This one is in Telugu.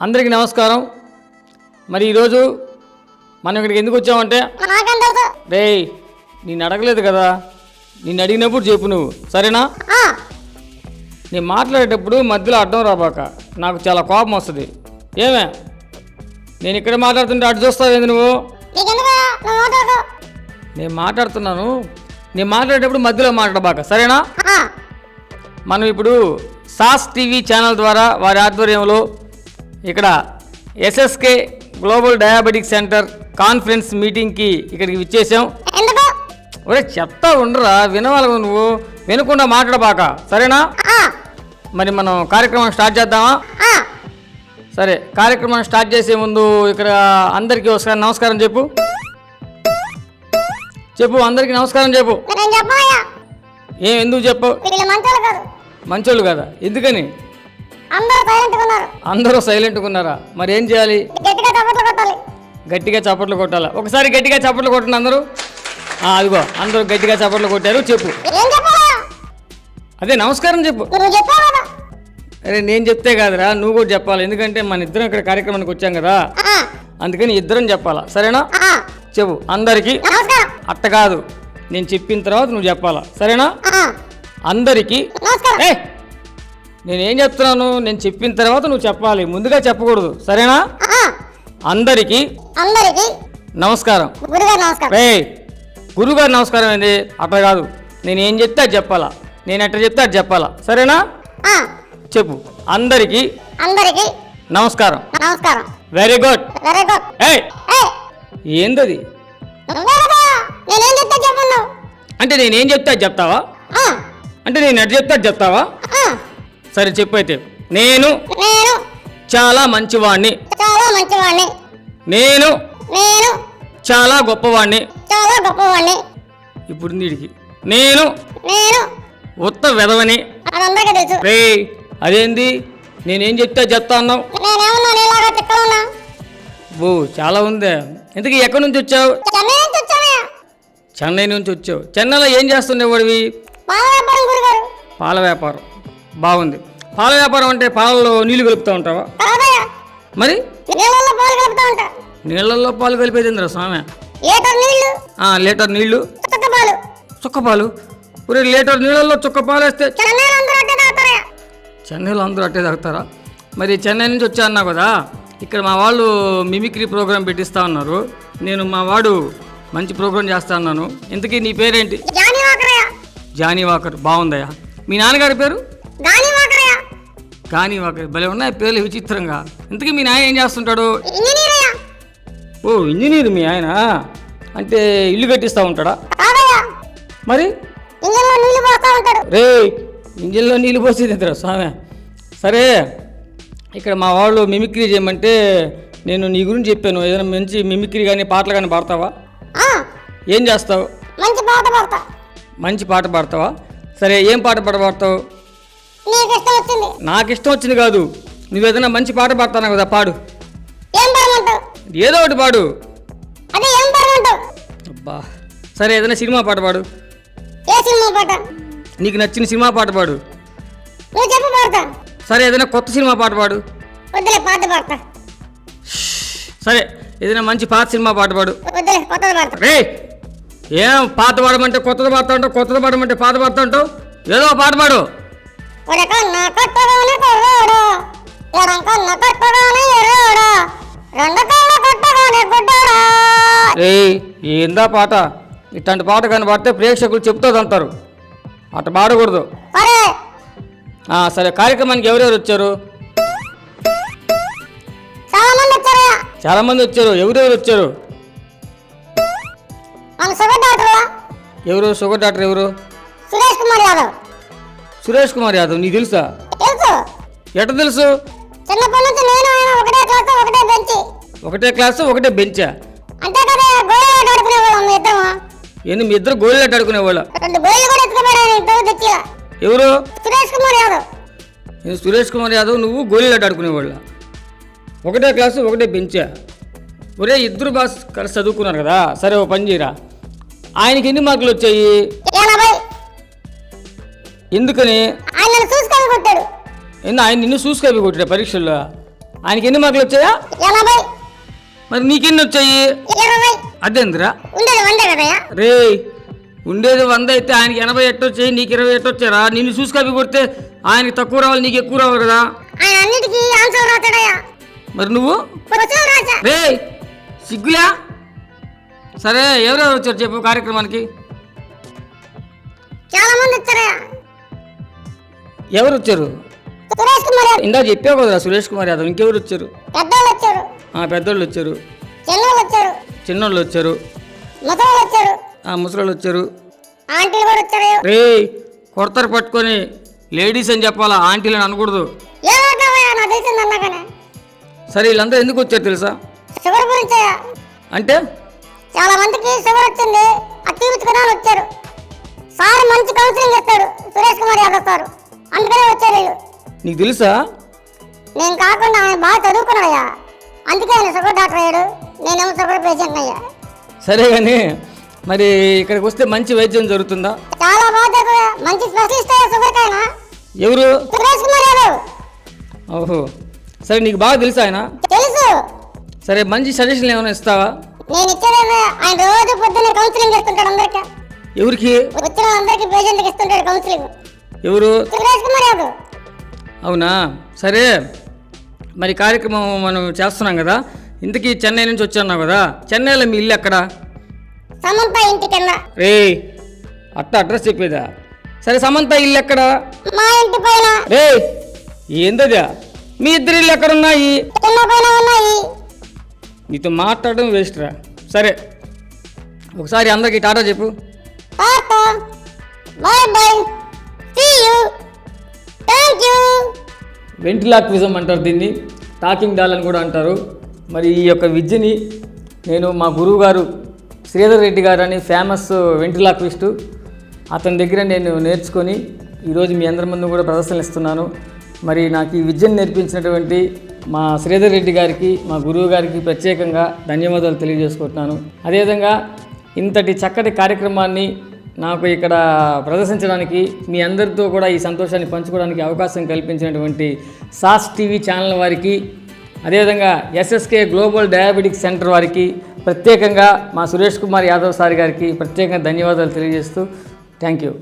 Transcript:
అందరికీ నమస్కారం. మరి ఈరోజు మనం ఇక్కడికి ఎందుకు వచ్చామంటే, రేయ్ నేను అడగలేదు కదా, నిన్ను అడిగినప్పుడు చెప్పు నువ్వు, సరేనా? నేను మాట్లాడేటప్పుడు మధ్యలో అడ్డం రాబాక, నాకు చాలా కోపం వస్తుంది. ఏమే నేను ఇక్కడ మాట్లాడుతుంటే అడ్డు చూస్తావేంది నువ్వు? నేను మాట్లాడుతున్నాను, నేను మాట్లాడేటప్పుడు మధ్యలో మాట్లాడబాక, సరేనా? మనం ఇప్పుడు సాస్ టీవీ ఛానల్ ద్వారా వారి ఆధ్వర్యంలో ఇక్కడ SSK global diabetic centre conference మీటింగ్కి ఇక్కడికి విచ్చేసాం. ఒరే చెప్తా ఉండరా, వినవాలి నువ్వు, వినకుండా మాట్లాడబాక, సరేనా? మరి మనం కార్యక్రమం స్టార్ట్ చేద్దామా? సరే, కార్యక్రమం స్టార్ట్ చేసే ముందు ఇక్కడ అందరికీ ఒకసారి నమస్కారం చెప్పు. చెప్పు, అందరికీ నమస్కారం చెప్పు. ఎందుకు చెప్పు? మంచోళ్ళు కదా, ఎందుకని? అందరూ సైలెంట్గా ఉన్నారా? మరి ఏం చేయాలి? గట్టిగా చప్పట్లు కొట్టాలా? ఒకసారి గట్టిగా చప్పట్లు కొట్టండి అందరూ. అదిగో అందరూ గట్టిగా చప్పట్లు కొట్టారు. చెప్పు, అదే నమస్కారం చెప్పు. అరే నేను చెప్తే కాదురా, నువ్వు కూడా చెప్పాలి, ఎందుకంటే మన ఇద్దరం ఇక్కడ కార్యక్రమానికి వచ్చాం కదా, అందుకని ఇద్దరం చెప్పాలా, సరేనా? చెప్పు అందరికీ. అట్ట కాదు, నేను చెప్పిన తర్వాత నువ్వు చెప్పాలా, సరేనా? అందరికీ. నేనేం చెప్తున్నాను, నేను చెప్పిన తర్వాత నువ్వు చెప్పాలి, ముందుగా చెప్పకూడదు, సరేనా? అందరికీ నమస్కారం. గురుగారు నమస్కారం ఏంది? అట్లా కాదు, నేనేం చెప్తే అది చెప్పాలా, నేను ఎట్లా చెప్తే అది చెప్పాలా, సరేనా? చెప్పు, అందరికీ నమస్కారం. Very good. ఏందది అంటే? నేనేం చెప్తే అది చెప్తావా? అంటే నేను ఎట్లా చెప్తే అది చెప్తావా? సరే చెప్పు అయితే. నేను చాలా మంచివాణ్ణి. నేను చాలా గొప్పవాణ్ణి. ఇప్పుడు నీడికి నేను ఉత్త వెదవని. రే అదేంది, నేనేం చెప్తే చెప్తా అన్నావు? ఓ చాలా ఉందే. ఇంతకీ ఎక్కడి నుంచి వచ్చావు? చెన్నై నుంచి వచ్చావు. చెన్నైలో ఏం చేస్తుండేవాడివి? పాల వ్యాపారం. బాగుంది. పాల వ్యాపారం అంటే పాలలో నీళ్లు కలుపుతూ ఉంటావా? మరి నీళ్ళల్లో పాలు కలిపేది ఏంద్రా స్వామి? లీటర్ నీళ్లు చుక్కపాలు. ఇప్పుడు లీటర్ నీళ్ళల్లో చుక్కపాలు వేస్తే చెన్నైలో అందరూ అట్టే తాగుతారా? మరి చెన్నై నుంచి వచ్చా అన్నా కదా, ఇక్కడ మా వాళ్ళు మిమిక్రీ ప్రోగ్రాం పెట్టిస్తా ఉన్నారు. నేను మా వాడు మంచి ప్రోగ్రాం చేస్తా అన్నాను. ఇంతకీ నీ పేరేంటి? Johnnie Walker. బాగుందయ్యా. మీ నాన్నగారి పేరు? గానీ వాకర్. భలే ఉన్నాయి పేర్లు విచిత్రంగా. ఇంతకీ మీ నాయన ఏం చేస్తుంటాడు? ఓ ఇంజనీర్ మీ ఆయన. అంటే ఇల్లు కట్టిస్తూ ఉంటాడా? మరి రే ఇంజిన్లో నీళ్ళు పోసేది ఎంతరా స్వామి? సరే, ఇక్కడ మా వాళ్ళు మిమిక్రీ చేయమంటే నేను నీ గురించి చెప్పాను. ఏదైనా మంచి మిమిక్రీ కానీ పాటలు కానీ పాడతావా? ఏం చేస్తావు? మంచి పాట పాడతావా? సరే, ఏం పాట పాడతావు? నాకు ఇష్టం వచ్చింది కాదు, నువ్వు ఏదైనా మంచి పాట పాడతాను కదా, పాడు. ఏదో ఒకటి పాడు. అబ్బా సరే, ఏదైనా సినిమా పాట పాడు. నీకు నచ్చిన సినిమా పాట పాడు. సరే, ఏదైనా కొత్త సినిమా పాట పాడు. సరే, ఏదైనా మంచి పాత సినిమా పాట పాడు. రే ఏం పాత పాడమంటే కొత్తది పాడుతా ఉంటావు, కొత్తది పాడమంటే పాత పాడుతా ఉంటావు. ఏదో పాట పాడు. ఏందా పాట? ఇట్లాంటి పాట కానీ పాడితే ప్రేక్షకులు చెప్తుంది అంటారు, అట్లా పాడకూడదు. సరే, కార్యక్రమానికి ఎవరెవరు వచ్చారు? చాలా మంది వచ్చారు. ఎవరెవరు వచ్చారు? ఎవరు షుగర్ డాక్టర్? ఎవరు? సురేష్ కుమార్ యాదవ్. నీకు తెలుసా? ఎట్ట తెలుసు? ఒకటే క్లాసు ఒకటే బెంచా? ఏంది మీ ఇద్దరు గోళీలాట ఆడుకునేవాళ్ళ? ఎవరు? సురేష్ కుమార్ యాదవ్ నువ్వు గోళీలాట ఆడుకునేవాళ్ళ? ఒకటే క్లాసు ఒకటే బెంచా? ఒరే ఇద్దరు బాస్ కలిసి చదువుకున్నారు కదా. సరే, ఓ పని చేయరా, ఆయనకి ఎన్ని మార్కులు వచ్చాయి? ఎందుకని? ఆయన నిన్ను చూసుకొని కొట్టాడు పరీక్షల్లో. ఆయనకి ఎన్ని మార్కులు వచ్చాయా? 80. మరి నీకెన్ని వచ్చాయి? 20. అదేందిరా? ఉండేది 100 కదయ్యా. రే, ఉండేది 100 అయితే ఆయనకి 80 ఎట్టు వచ్చాయి, నీకు 20 ఎట్టు వచ్చారా? నిన్ను చూసి కవి కొడితే ఆయనకి తక్కువ రావాలి, నీకు ఎక్కువ రావాలి కదా. ఆయన అన్నిటికీ ఆన్సర్ రాస్తాడయ్యా. మరి నువ్వు? క్వశ్చన్ రాసా. రే సిగ్గులే. సరే, ఎవరెవరు వచ్చారు చెప్పు కార్యక్రమానికి? చాలా మంది వచ్చారయ్యా. ఎవరు వచ్చారు? సురేష్ కుమార్ యాదవ్. ఇందా చెప్పావు కదరా సురేష్ కుమార్ యాదవ్. ఇంకెవరు వచ్చారు? పెద్దోళ్ళు వచ్చారు, పెద్దోళ్ళు వచ్చారు, చిన్నోళ్ళు వచ్చారు, చిన్నోళ్ళు వచ్చారు, ముసలోళ్ళు వచ్చారు, ముసలోళ్ళు వచ్చారు, ఆంటీలు కూడా వచ్చారు. రే కొడతారు పట్టుకొని లేడీస్ అని చెప్పాలా, ఆంటీలని అనకూడదు. ఏమంటావయ్యా, నాకు తెలిసింది అన్నాకనే. సరే, వీళ్ళంతా ఎందుకు వచ్చారు తెలుసా? షుగర్ గురించి అంటే చాలా మందికి షుగర్ వచ్చింది, అతిరుచుకున్నాను వచ్చారు. సార్ మంచి కౌన్సిలింగ్ ఇస్తాడు, సురేష్ కుమార్ యాదవ్ సార్, అందుకనే వచ్చారు వీళ్ళు. నీకు తెలుసా? నేను కాకుండా ఆయన బాగా చదువుకున్నాడయ్యా, అందుకే ఆయన షుగర్ డాక్టర్ అయ్యాడు, నేనేమో షుగర్ పేషెంట్ అయ్యా. సరే కానీ మరి ఇక్కడికి వస్తే మంచి వైద్యం జరుగుతుందా? చాలా బాగా జరుగుతుంది, మంచి స్పెషలిస్ట్ అయ్యా షుగర్ కైనా. ఎవరు? సురేష్ కుమార్ యాదవ్. ఓహో, సరే, నీకు బాగా తెలుసా ఆయన? తెలుసు. సరే, మంచి సజెషన్లు ఏమైనా ఇస్తావా? నేను ఇచ్చేది ఆయన రోజు పొద్దున్నే కౌన్సిలింగ్ ఇస్తుంటాడు అందరికి, ఎవరికి? వచ్చిన అందరికి పేషెంట్కి ఇస్తుంటాడు కౌన్సిలింగ్. ఎవరు? సురేష్ కుమార్ యాదవ్. అవునా? సరే, మరి కార్యక్రమం మనం చేస్తున్నాం కదా, ఇంతకీ చెన్నై నుంచి వచ్చాన్నావు కదా, చెన్నైలో మీ ఇల్లు ఎక్కడ? సమంత ఇంటి కింద. రే అడ్రస్ చెప్పేదా? సరే, సమంత ఇల్లు ఎక్కడ? మా ఇంటి పైన. రే ఏందదా? మీ ఇద్దరు ఇల్లు ఎక్కడున్నాయి? కింద పైన ఉన్నాయి. నీతో మాట్లాడడం వేస్ట్ రా. సరే, ఒకసారి అందరికి టాటా చెప్పు. Tata, bye bye, see you, thank you. Ventriloquism అంటారు దీన్ని, టాకింగ్ డాల్ అని కూడా అంటారు. మరి ఈ యొక్క విద్యని నేను మా గురువు గారు శ్రీధర్ రెడ్డి గారు అని ఫేమస్ వెంటిలాక్విస్టు, అతని దగ్గర నేను నేర్చుకొని ఈరోజు మీ అందరి ముందు కూడా ప్రదర్శనలు ఇస్తున్నాను. మరి నాకు ఈ విద్యను నేర్పించినటువంటి మా శ్రీధర్ రెడ్డి గారికి, మా గురువు గారికి ప్రత్యేకంగా ధన్యవాదాలు తెలియజేసుకుంటున్నాను. అదేవిధంగా ఇంతటి చక్కటి కార్యక్రమాన్ని నాకు ఇక్కడ ప్రదర్శించడానికి, మీ అందరితో కూడా ఈ సంతోషాన్ని పంచుకోవడానికి అవకాశం కల్పించినటువంటి సాస్ టీవీ ఛానల్ వారికి, అదేవిధంగా ఎస్ఎస్కే గ్లోబల్ డయాబెటిక్ సెంటర్ వారికి, ప్రత్యేకంగా మా సురేష్ కుమార్ యాదవ్ సార్ గారికి ప్రత్యేకంగా ధన్యవాదాలు తెలియజేస్తూ థ్యాంక్ యూ.